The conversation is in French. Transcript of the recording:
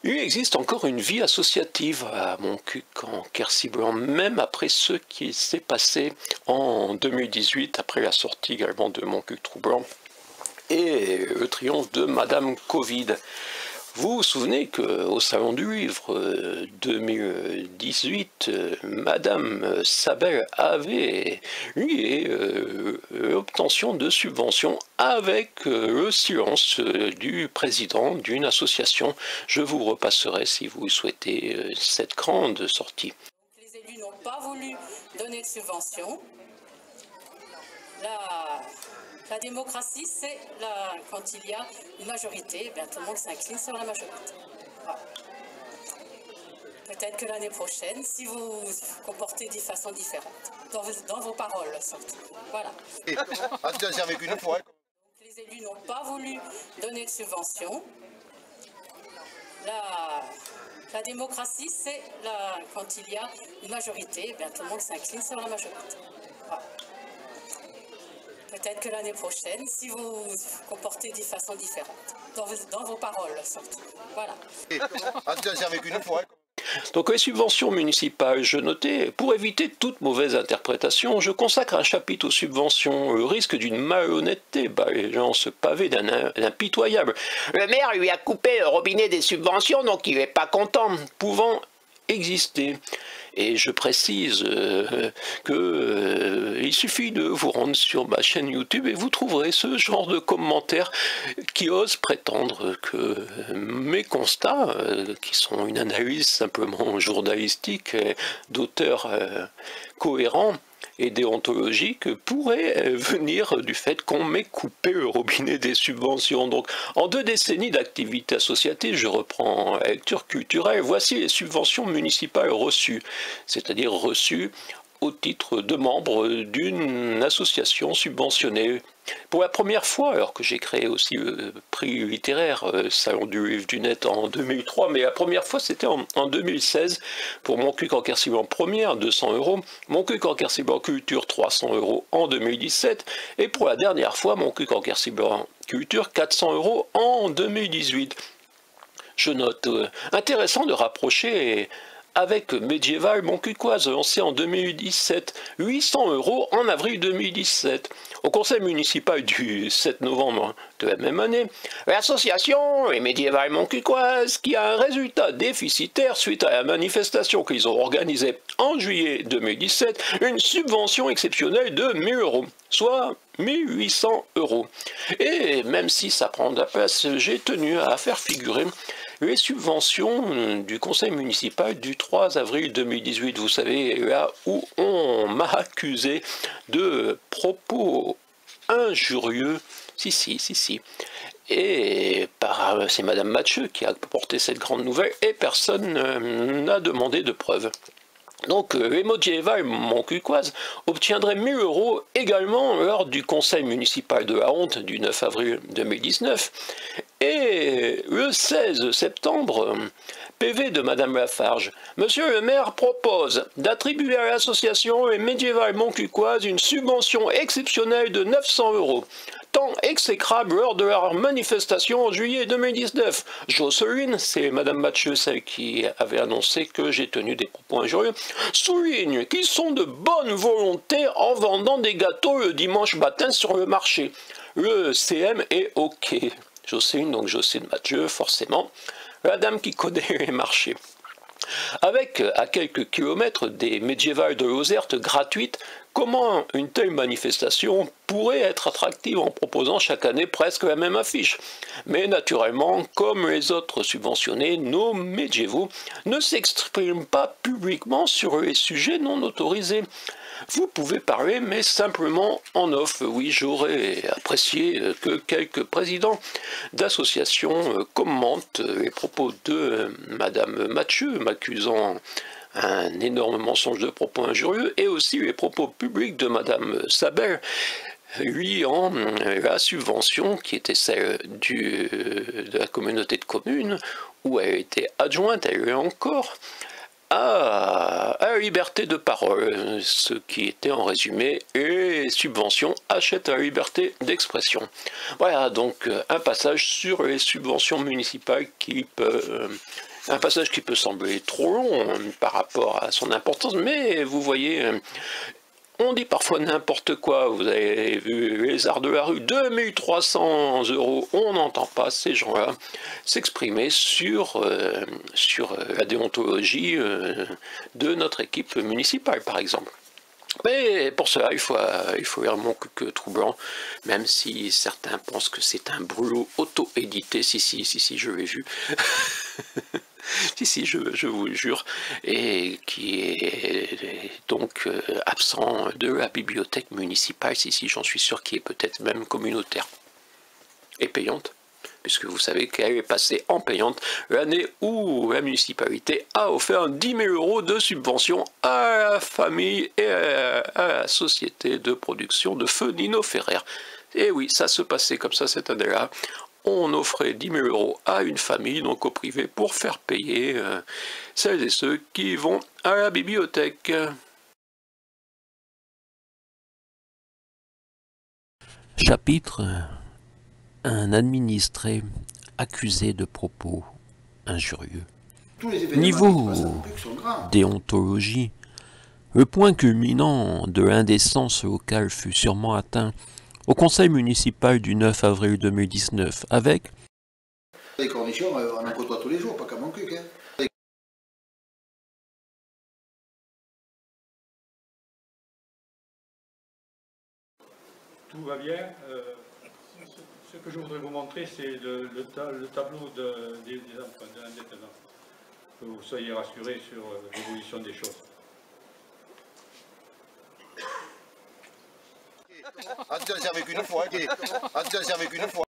Il existe encore une vie associative à Montcuq en Quercy-Blanc, même après ce qui s'est passé en 2018, après la sortie également de Montcuq-Troublant et le triomphe de Madame Covid. Vous vous souvenez qu'au Salon du Livre 2018, Madame Sabel avait eu l'obtention de subventions avec le silence du président d'une association. Je vous repasserai si vous souhaitez cette grande sortie. Les élus n'ont pas voulu donner de subventions. La démocratie, c'est quand il y a une majorité, eh bien, tout le monde s'incline sur la majorité. Voilà. Peut-être que l'année prochaine, si vous vous comportez de façon différente, dans vos paroles surtout. Voilà. Les élus n'ont pas voulu donner de subventions. La démocratie, c'est quand il y a une majorité, eh bien, tout le monde s'incline sur la majorité. Voilà. Peut-être que l'année prochaine, si vous vous comportez de façon différente, dans vos paroles surtout. Voilà. Donc les subventions municipales, je notais, pour éviter toute mauvaise interprétation, je consacre un chapitre aux subventions, le risque d'une malhonnêteté, les gens se pavaient d'un impitoyable. Le maire lui a coupé le robinet des subventions, donc il n'est pas content, pouvant exister. Et je précise qu'il suffit de vous rendre sur ma chaîne YouTube et vous trouverez ce genre de commentaires qui osent prétendre que mes constats, qui sont une analyse simplement journalistique d'auteurs cohérents et déontologiques, pourraient venir du fait qu'on m'ait coupé le robinet des subventions. Donc, en 2 décennies d'activité associative, je reprends la lecture culturelle, voici les subventions municipales reçues, c'est-à-dire reçues au titre de membre d'une association subventionnée. Pour la première fois, alors que j'ai créé aussi le prix littéraire Salon du Livre du Net en 2003, mais la première fois c'était en 2016 pour Montcuq en Quercy-Blanc première, 200 €, Montcuq en Quercy-Blanc Culture 300 € en 2017, et pour la dernière fois Montcuq en Quercy-Blanc Culture 400 € en 2018. Je note intéressant de rapprocher avec Médiéval Montcuquoise, lancé en 2017, 800 € en avril 2017. Au conseil municipal du 7 novembre de la même année, l'association est Médiéval Montcuquoise qui a un résultat déficitaire suite à la manifestation qu'ils ont organisée en juillet 2017, une subvention exceptionnelle de 1000 €, soit 1800 €. Et même si ça prend de la place, j'ai tenu à faire figurer les subventions du conseil municipal du 3 avril 2018, vous savez, là où on m'a accusé de propos injurieux, si, et c'est Madame Mathieu qui a porté cette grande nouvelle, et personne n'a demandé de preuves. Donc, les Médiéval Montcuquoise obtiendraient 1000 € également lors du conseil municipal de la honte du 9 avril 2019. Et le 16 septembre, PV de Madame Lafarge. Monsieur le maire propose d'attribuer à l'association les Médiéval Montcuquoise une subvention exceptionnelle de 900 €. Tant exécrable lors de leur manifestation en juillet 2019. Jocelyne, c'est Madame Mathieu, celle qui avait annoncé que j'ai tenu des propos injurieux, souligne qu'ils sont de bonne volonté en vendant des gâteaux le dimanche matin sur le marché. Le CM est OK. Jocelyne, donc Jocelyne Mathieu, forcément, la dame qui connaît les marchés. Avec, à quelques kilomètres des médiévales de Lozerte gratuites, comment une telle manifestation pourrait être attractive en proposant chaque année presque la même affiche? Mais naturellement, comme les autres subventionnés, nos médiévaux ne s'expriment pas publiquement sur les sujets non autorisés. Vous pouvez parler, mais simplement en off. Oui, j'aurais apprécié que quelques présidents d'associations commentent les propos de Madame Mathieu, m'accusant un énorme mensonge de propos injurieux, et aussi les propos publics de Madame Sabel, lui en la subvention qui était celle de la communauté de communes, où elle était adjointe, elle l'est encore, à la liberté de parole, ce qui était en résumé, et les subventions achètent la liberté d'expression. Voilà donc un passage sur les subventions municipales qui peut... un passage qui peut sembler trop long par rapport à son importance, mais vous voyez, on dit parfois n'importe quoi. Vous avez vu les arts de la rue, 2300 €, on n'entend pas ces gens-là s'exprimer sur la déontologie de notre équipe municipale, par exemple. Mais pour cela, il faut vraiment que troublant, même si certains pensent que c'est un brûlot auto-édité. Si, je l'ai vu. Si, je vous le jure, et qui est donc absent de la bibliothèque municipale, si, j'en suis sûr, qui est peut-être même communautaire et payante, puisque vous savez qu'elle est passée en payante l'année où la municipalité a offert 10 000 € de subvention à la famille et à la société de production de feu Nino Ferrer. Et oui, ça se passait comme ça cette année-là. On offrait 10 000 € à une famille, donc au privé, pour faire payer celles et ceux qui vont à la bibliothèque. Chapitre: un administré accusé de propos injurieux. Niveau déontologie, le point culminant de l'indécence locale fut sûrement atteint au conseil municipal du 9 avril 2019 avec... Les cornichons, on en côtoie tous les jours, pas qu'à mon cul, hein. Tout va bien. Ce que je voudrais vous montrer, c'est le tableau des emprunts, de l'endettement. Que vous soyez rassurés sur l'évolution des choses. Ah, tu t'en servais qu'une fois, ok. Ah, tu t'en servais qu'une fois.